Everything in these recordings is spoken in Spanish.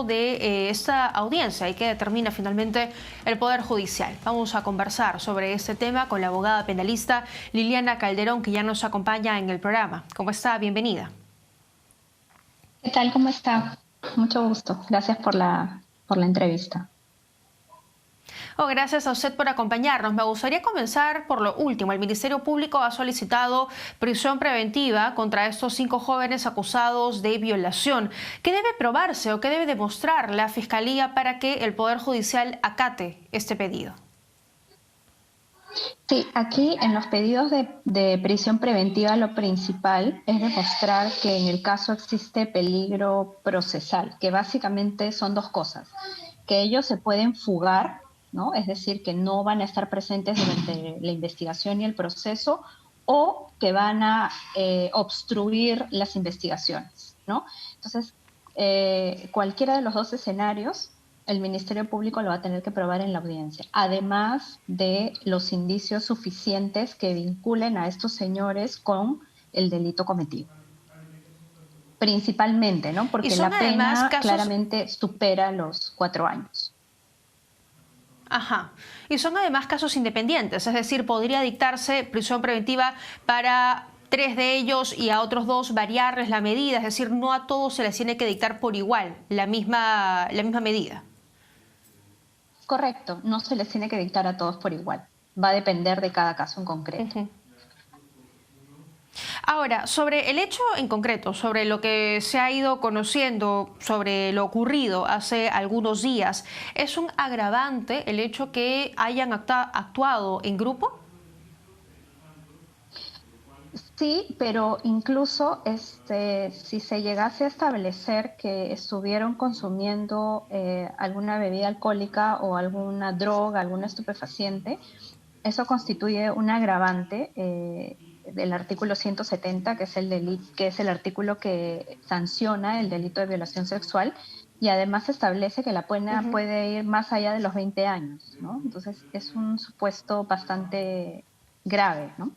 desarrollo de esta audiencia y qué determina finalmente el Poder Judicial. Vamos a conversar sobre este tema con la abogada penalista Liliana Calderón, que ya nos acompaña en el programa. ¿Cómo está? Bienvenida. ¿Qué tal? ¿Cómo está? Mucho gusto. Gracias por la entrevista. Gracias a usted por acompañarnos. Me gustaría comenzar por lo último. El Ministerio Público ha solicitado prisión preventiva contra estos 5 jóvenes acusados de violación. ¿Qué debe probarse o qué debe demostrar la Fiscalía para que el Poder Judicial acate este pedido? Sí, aquí en los pedidos de prisión preventiva lo principal es demostrar que en el caso existe peligro procesal, que básicamente son 2 cosas, que ellos se pueden fugar, ¿no? Es decir, que no van a estar presentes durante la investigación y el proceso, o que van a obstruir las investigaciones, ¿no? Entonces, cualquiera de los 2 escenarios, el Ministerio Público lo va a tener que probar en la audiencia, además de los indicios suficientes que vinculen a estos señores con el delito cometido. Principalmente, ¿no? Porque la pena claramente supera los 4 años. Ajá. Y son además casos independientes, es decir, podría dictarse prisión preventiva para 3 de ellos y a otros 2 variarles la medida, es decir, no a todos se les tiene que dictar por igual la misma medida. Correcto, no se les tiene que dictar a todos por igual, va a depender de cada caso en concreto. Ahora, sobre el hecho en concreto, sobre lo que se ha ido conociendo, sobre lo ocurrido hace algunos días, ¿es un agravante el hecho que hayan actuado en grupo? Sí, pero incluso si se llegase a establecer que estuvieron consumiendo alguna bebida alcohólica o alguna droga, alguna estupefaciente, eso constituye un agravante del artículo 170, que es el artículo que sanciona el delito de violación sexual, y además establece que la pena puede ir más allá de los 20 años, ¿no? Entonces es un supuesto bastante grave, ¿no?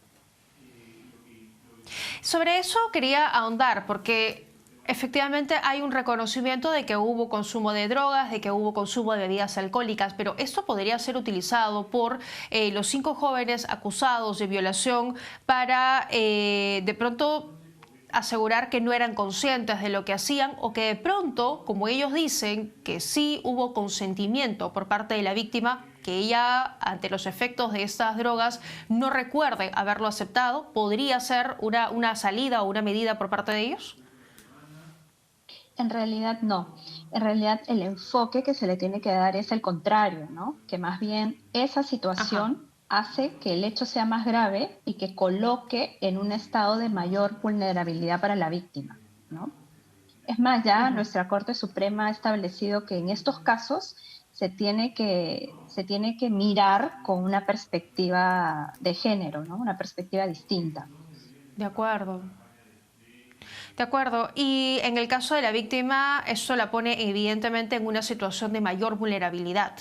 Sobre eso quería ahondar, porque efectivamente hay un reconocimiento de que hubo consumo de drogas, de que hubo consumo de bebidas alcohólicas, pero esto podría ser utilizado por los 5 jóvenes acusados de violación para de pronto asegurar que no eran conscientes de lo que hacían, o que de pronto, como ellos dicen, que sí hubo consentimiento por parte de la víctima, que ella, ante los efectos de estas drogas, no recuerde haberlo aceptado. ¿Podría ser una salida o una medida por parte de ellos? En realidad no. En realidad el enfoque que se le tiene que dar es el contrario, ¿no? Que más bien esa situación hace que el hecho sea más grave y que coloque en un estado de mayor vulnerabilidad para la víctima, ¿no? Es más, ya nuestra Corte Suprema ha establecido que en estos casos se tiene que mirar con una perspectiva de género, ¿no? Una perspectiva distinta. De acuerdo. De acuerdo. Y en el caso de la víctima, eso la pone evidentemente en una situación de mayor vulnerabilidad.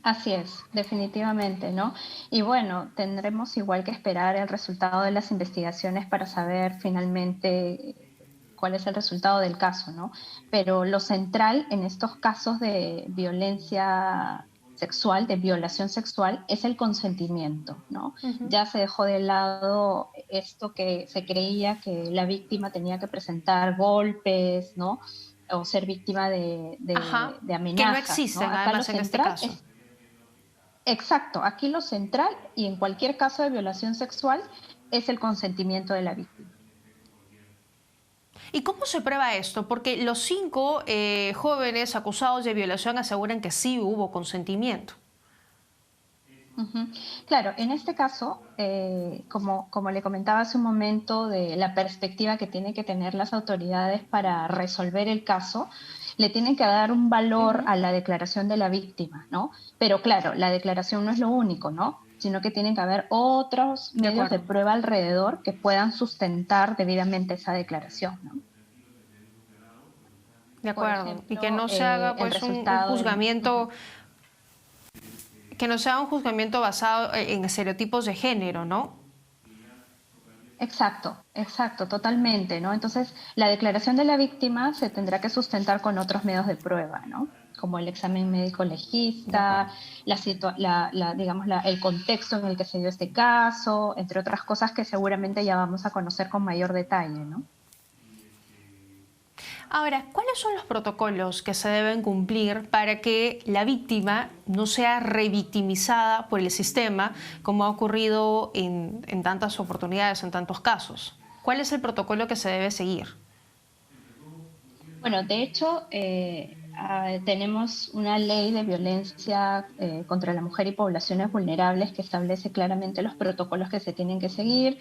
Así es, definitivamente, ¿no? Y bueno, tendremos igual que esperar el resultado de las investigaciones para saber finalmente cuál es el resultado del caso, ¿no? Pero lo central en estos casos de violencia sexual, de violación sexual, es el consentimiento, ¿no? Ya se dejó de lado esto que se creía que la víctima tenía que presentar golpes, ¿no? O ser víctima de amenazas, que no existen, ¿no? Acá además, en este caso. Exacto, aquí lo central y en cualquier caso de violación sexual es el consentimiento de la víctima. ¿Y cómo se prueba esto? Porque los 5 jóvenes acusados de violación aseguran que sí hubo consentimiento. Claro, en este caso, como le comentaba hace un momento, de la perspectiva que tienen que tener las autoridades para resolver el caso, le tienen que dar un valor a la declaración de la víctima, ¿no? Pero claro, la declaración no es lo único, ¿no? Sino que tienen que haber otros medios de prueba alrededor que puedan sustentar debidamente esa declaración, ¿no? De acuerdo. Ejemplo, y que no se haga pues un juzgamiento... Que no sea un juzgamiento basado en estereotipos de género, ¿no? Exacto, exacto, totalmente, ¿no? Entonces, la declaración de la víctima se tendrá que sustentar con otros medios de prueba, ¿no? Como el examen médico De legista, acuerdo. digamos, el contexto en el que se dio este caso, entre otras cosas que seguramente ya vamos a conocer con mayor detalle, ¿no? Ahora, ¿cuáles son los protocolos que se deben cumplir para que la víctima no sea revictimizada por el sistema, como ha ocurrido en tantas oportunidades, en tantos casos? ¿Cuál es el protocolo que se debe seguir? Bueno, de hecho, tenemos una ley de violencia contra la mujer y poblaciones vulnerables que establece claramente los protocolos que se tienen que seguir.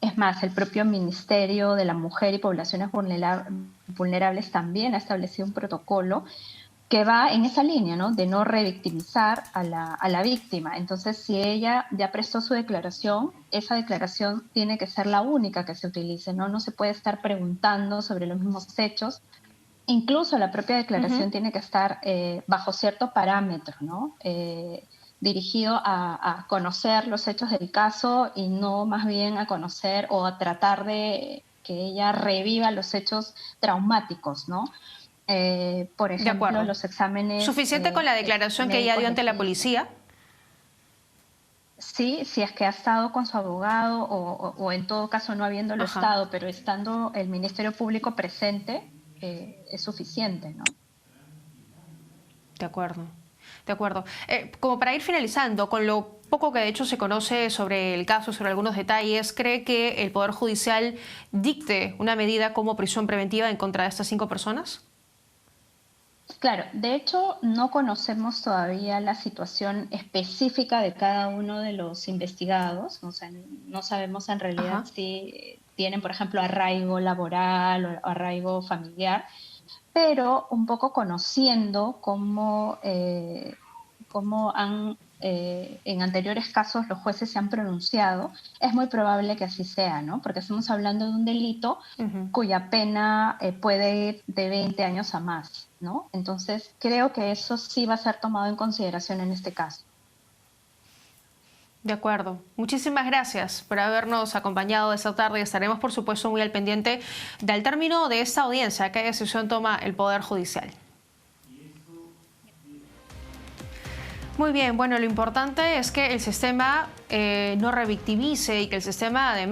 Es más, el propio Ministerio de la Mujer y Poblaciones Vulnerables también ha establecido un protocolo que va en esa línea, ¿no? De no revictimizar a la víctima. Entonces, si ella ya prestó su declaración, esa declaración tiene que ser la única que se utilice, ¿no? No se puede estar preguntando sobre los mismos hechos. Incluso la propia declaración Ujú. tiene que estar bajo cierto parámetro, ¿no? Dirigido a conocer los hechos del caso y no más bien a conocer o a tratar de que ella reviva los hechos traumáticos, ¿no? Por De ejemplo, acuerdo. los exámenes ¿Suficiente con la declaración que ella dio médicos ante la legistas. policía? Sí, si es que ha estado con su abogado o en todo caso no habiéndolo Ajá. estado, pero estando el Ministerio Público presente, es suficiente, ¿no? De acuerdo, de acuerdo. Como para ir finalizando, con lo poco que de hecho se conoce sobre el caso, sobre algunos detalles, ¿cree que el Poder Judicial dicte una medida como prisión preventiva en contra de estas 5 personas? Claro, de hecho no conocemos todavía la situación específica de cada uno de los investigados, o sea, no sabemos en realidad Ajá, si tienen, por ejemplo, arraigo laboral o arraigo familiar, pero un poco conociendo cómo en anteriores casos los jueces se han pronunciado, es muy probable que así sea, ¿no? Porque estamos hablando de un delito ujú. cuya pena puede ir de 20 años a más, ¿no? Entonces, creo que eso sí va a ser tomado en consideración en este caso. De acuerdo. Muchísimas gracias por habernos acompañado esta tarde. Estaremos, por supuesto, muy al pendiente del término de esta audiencia. ¿Qué decisión toma el Poder Judicial? Muy bien, bueno, lo importante es que el sistema no revictimice y que el sistema además